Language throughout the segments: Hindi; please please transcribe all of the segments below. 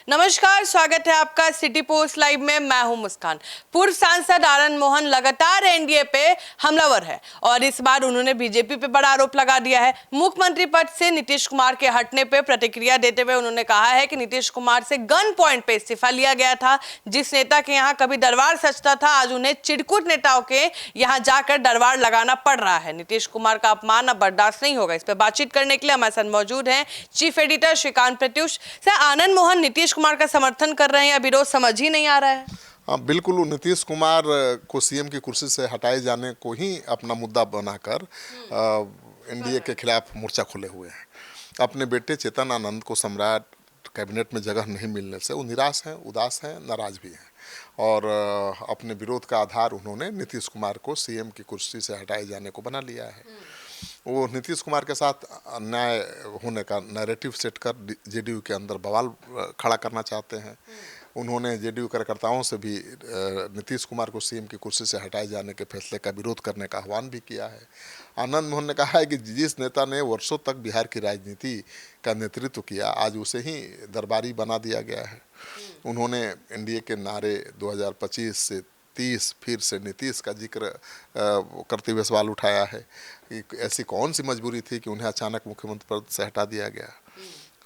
नमस्कार, स्वागत है आपका सिटी पोस्ट लाइव में। मैं हूं मुस्कान। पूर्व सांसद आनंद मोहन लगातार एनडीए पे हमलावर है और इस बार उन्होंने बीजेपी पे बड़ा आरोप लगा दिया है। मुख्यमंत्री पद से नीतीश कुमार के हटने पे प्रतिक्रिया देते हुए उन्होंने कहा है कि नीतीश कुमार से गन पॉइंट पे इस्तीफा लिया गया था। जिस नेता के यहाँ कभी दरबार सजता था, आज उन्हें चिरकुट नेताओं के यहाँ जाकर दरबार लगाना पड़ रहा है। नीतीश कुमार का अपमान अब बर्दाश्त नहीं होगा। इस पर बातचीत करने के लिए हमारे साथ मौजूद हैं chief editor Shrikant Pratyush. Sir, Anand Mohan Nitish Kumar का समर्थन कर रहे हैं या विरोध समझ ही नहीं आ रहा है? हाँ, बिल्कुल। नीतीश कुमार को सीएम की कुर्सी से हटाए जाने को ही अपना मुद्दा बनाकर एनडीए के खिलाफ मोर्चा खोले हुए हैं। अपने बेटे चेतन आनंद को सम्राट कैबिनेट में जगह नहीं मिलने से वो निराश हैं, उदास हैं, नाराज भी हैं और अपने विरोध का आधार उन्होंने नीतीश कुमार को सीएम की कुर्सी से हटाए जाने को बना लिया है। वो नीतीश कुमार के साथ अन्याय होने का नैरेटिव सेट कर जेडीयू के अंदर बवाल खड़ा करना चाहते हैं। उन्होंने जेडीयू कार्यकर्ताओं से भी नीतीश कुमार को सीएम की कुर्सी से हटाए जाने के फैसले का विरोध करने का आह्वान भी किया है। आनंद मोहन ने कहा है कि जिस नेता ने वर्षों तक बिहार की राजनीति का नेतृत्व किया, आज उसे ही दरबारी बना दिया गया है। उन्होंने एनडीए के नारे 2025 से 30 फिर से नीतीश का जिक्र करते हुए सवाल उठाया है कि ऐसी कौन सी मजबूरी थी कि उन्हें अचानक मुख्यमंत्री पद से हटा दिया गया।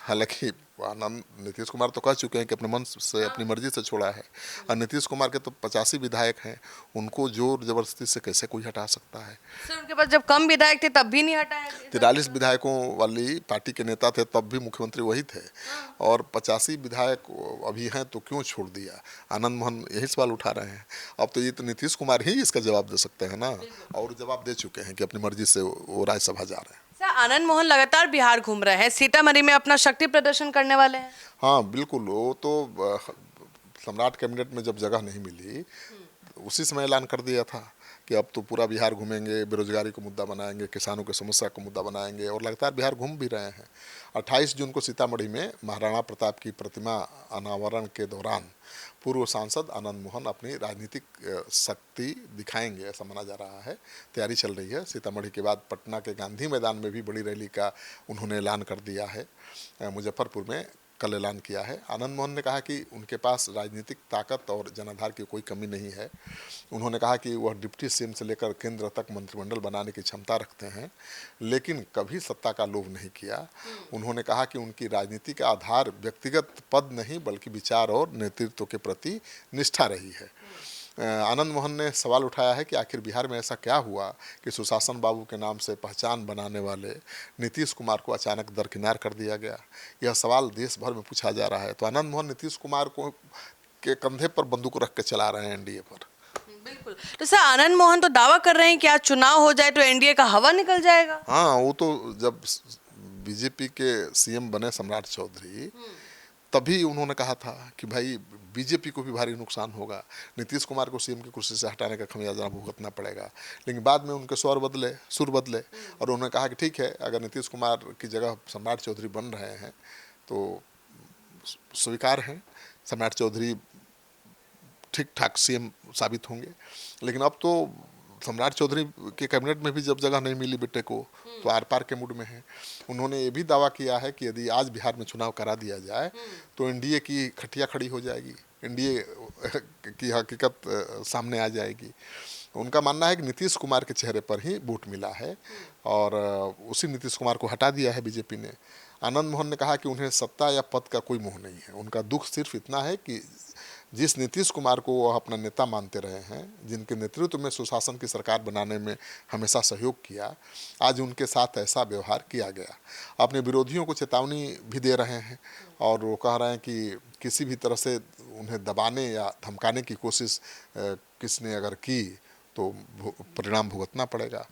हालांकि आनंद नीतीश कुमार तो कह चुके हैं कि अपने मन से, अपनी मर्जी से छोड़ा है और नीतीश कुमार के तो 85 विधायक हैं, उनको जोर जबरदस्ती से कैसे कोई हटा सकता है। सर, उनके पास जब कम विधायक थे तब भी नहीं हटाया? 43 विधायकों वाली पार्टी के नेता थे, तब भी मुख्यमंत्री वही थे और 85 विधायक अभी हैं तो क्यों छोड़ दिया। आनंद मोहन यही सवाल उठा रहे हैं। अब तो ये तो नीतीश कुमार ही इसका जवाब दे सकते हैं ना, और जवाब दे चुके हैं कि अपनी मर्जी से वो राज्यसभा जा रहे हैं। आनंद मोहन लगातार बिहार घूम रहे हैं, सीतामढ़ी में अपना शक्ति प्रदर्शन करने वाले हैं। हाँ बिल्कुल। वो तो सम्राट कैबिनेट में जब जगह नहीं मिली उसी समय ऐलान कर दिया था कि अब तो पूरा बिहार घूमेंगे, बेरोजगारी को मुद्दा बनाएंगे, किसानों की समस्या को मुद्दा बनाएंगे और लगातार बिहार घूम भी रहे हैं। 28 जून को सीतामढ़ी में महाराणा प्रताप की प्रतिमा अनावरण के दौरान पूर्व सांसद आनंद मोहन अपनी राजनीतिक शक्ति दिखाएंगे, ऐसा माना जा रहा है। तैयारी चल रही है। सीतामढ़ी के बाद पटना के गांधी मैदान में भी बड़ी रैली का उन्होंने ऐलान कर दिया है। मुजफ्फरपुर में कल ऐलान किया है। आनंद मोहन ने कहा कि उनके पास राजनीतिक ताकत और जनाधार की कोई कमी नहीं है। उन्होंने कहा कि वह डिप्टी सीएम से लेकर केंद्र तक मंत्रिमंडल बनाने की क्षमता रखते हैं, लेकिन कभी सत्ता का लोभ नहीं किया। उन्होंने कहा कि उनकी राजनीति का आधार व्यक्तिगत पद नहीं बल्कि विचार और नेतृत्व के प्रति निष्ठा रही है। आनंद मोहन ने सवाल उठाया है कि आखिर बिहार में ऐसा क्या हुआ कि सुशासन बाबू के नाम से पहचान बनाने वाले नीतीश कुमार को अचानक दरकिनार कर दिया गया। यह सवाल देश भर में पूछा जा रहा है। तो आनंद मोहन नीतीश कुमार को के कंधे पर बंदूक रख के चला रहे हैं एनडीए पर। बिल्कुल। तो सर, आनंद मोहन तो दावा कर रहे हैं कि आज चुनाव हो जाए तो एनडीए का हवा निकल जाएगा। हाँ, वो तो जब बीजेपी के सीएम बने सम्राट चौधरी तभी उन्होंने कहा था कि भाई बीजेपी को भी भारी नुकसान होगा, नीतीश कुमार को सीएम की कुर्सी से हटाने का खमियाजा भुगतना पड़ेगा। लेकिन बाद में उनके सुर बदले और उन्होंने कहा कि ठीक है, अगर नीतीश कुमार की जगह सम्राट चौधरी बन रहे हैं तो स्वीकार हैं। सम्राट चौधरी ठीक ठाक सीएम साबित होंगे। लेकिन अब तो सम्राट चौधरी के कैबिनेट में भी जब जगह नहीं मिली बेटे को तो आर पार के मूड में है। उन्होंने ये भी दावा किया है कि यदि आज बिहार में चुनाव करा दिया जाए तो एनडीए की खटिया खड़ी हो जाएगी, एनडीए की हकीकत सामने आ जाएगी। उनका मानना है कि नीतीश कुमार के चेहरे पर ही वोट मिला है और उसी नीतीश कुमार को हटा दिया है बीजेपी ने। आनंद मोहन ने कहा कि उन्हें सत्ता या पद का कोई मोह नहीं है। उनका दुख सिर्फ इतना है कि जिस नीतीश कुमार को वह अपना नेता मानते रहे हैं, जिनके नेतृत्व में सुशासन की सरकार बनाने में हमेशा सहयोग किया, आज उनके साथ ऐसा व्यवहार किया गया। अपने विरोधियों को चेतावनी भी दे रहे हैं और वो कह रहे हैं कि किसी भी तरह से उन्हें दबाने या धमकाने की कोशिश किसने अगर की तो परिणाम भुगतना पड़ेगा।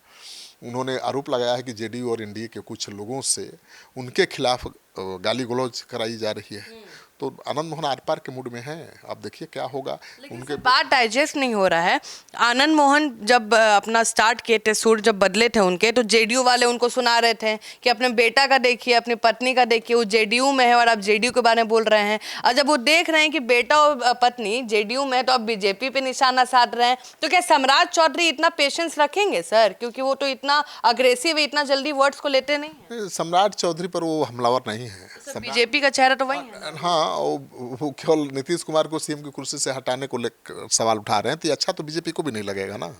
उन्होंने आरोप लगाया है कि जेडीयू और एनडीए के कुछ लोगों से उनके खिलाफ गाली गलौज कराई जा रही है। तो आनंद मोहन आर पार के मूड में हैं। अब देखिए क्या होगा। उनके बात डाइजेस्ट नहीं हो रहा है। आनंद मोहन जब अपना स्टार्ट किए थे, सुर जब बदले थे उनके, तो जेडीयू वाले उनको सुना रहे थे कि अपने बेटा का देखिए, अपनी पत्नी का देखिए, वो जेडीयू में है और आप जेडीयू के बारे में बोल रहे हैं। और जब वो देख रहे हैं कि बेटा और पत्नी जेडीयू में है तो अब बीजेपी पे निशाना साध रहे हैं, तो क्या सम्राट चौधरी इतना पेशेंस रखेंगे सर? क्योंकि वो तो इतना अग्रेसिव है, इतना जल्दी वर्ड्स को लेते नहीं है। सम्राट चौधरी पर वो हमलावर नहीं है। तो बीजेपी का चेहरा तो वही है। हाँ, वो केवल नीतीश कुमार को सीएम की कुर्सी से हटाने को लेकर सवाल उठा रहे हैं, तो ये अच्छा तो बीजेपी को भी नहीं लगेगा ना।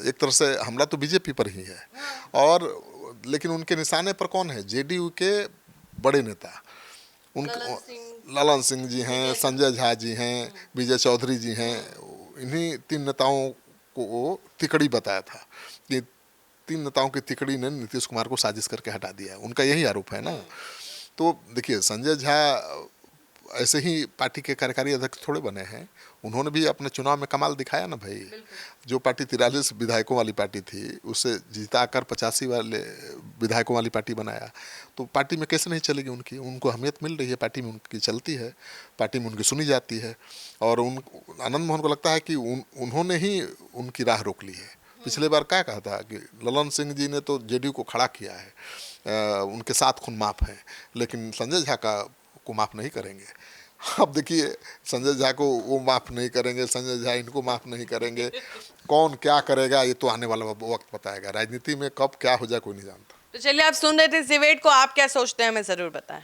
एक तरह से हमला तो बीजेपी पर ही है। और लेकिन उनके निशाने पर कौन है? जेडीयू के बड़े नेता, उनको ललन सिंह जी हैं, संजय झा जी हैं, विजय चौधरी जी हैं। इन्हीं 3 नेताओं को तिकड़ी बताया था कि 3 नेताओं की तिकड़ी ने नीतीश कुमार को साजिश करके हटा दिया। उनका यही आरोप है ना। तो देखिए, संजय झा ऐसे ही पार्टी के कार्यकारी अध्यक्ष थोड़े बने हैं, उन्होंने भी अपने चुनाव में कमाल दिखाया ना भाई। जो पार्टी 43 विधायकों वाली पार्टी थी, उसे जिताकर 85 वाले विधायकों वाली पार्टी बनाया। तो पार्टी में कैसे नहीं चलेगी उनकी? उनको अहमियत मिल रही है, पार्टी में उनकी चलती है, पार्टी में उनकी सुनी जाती है। और आनंद मोहन को लगता है कि उन्होंने ही उनकी राह रोक ली है। पिछले बार क्या कहा था कि ललन सिंह जी ने तो जेडीयू को खड़ा किया है, उनके 7 खून माफ हैं, लेकिन संजय झा को माफ़ नहीं करेंगे। अब देखिए, संजय झा को वो माफ़ नहीं करेंगे, संजय झा इनको माफ़ नहीं करेंगे। कौन क्या करेगा ये तो आने वाला वक्त बताएगा। राजनीति में कब क्या हो जाए कोई नहीं जानता। तो चलिए, आप सुन रहे थे इस डिबेट को, आप क्या सोचते हैं हमें ज़रूर बताएं।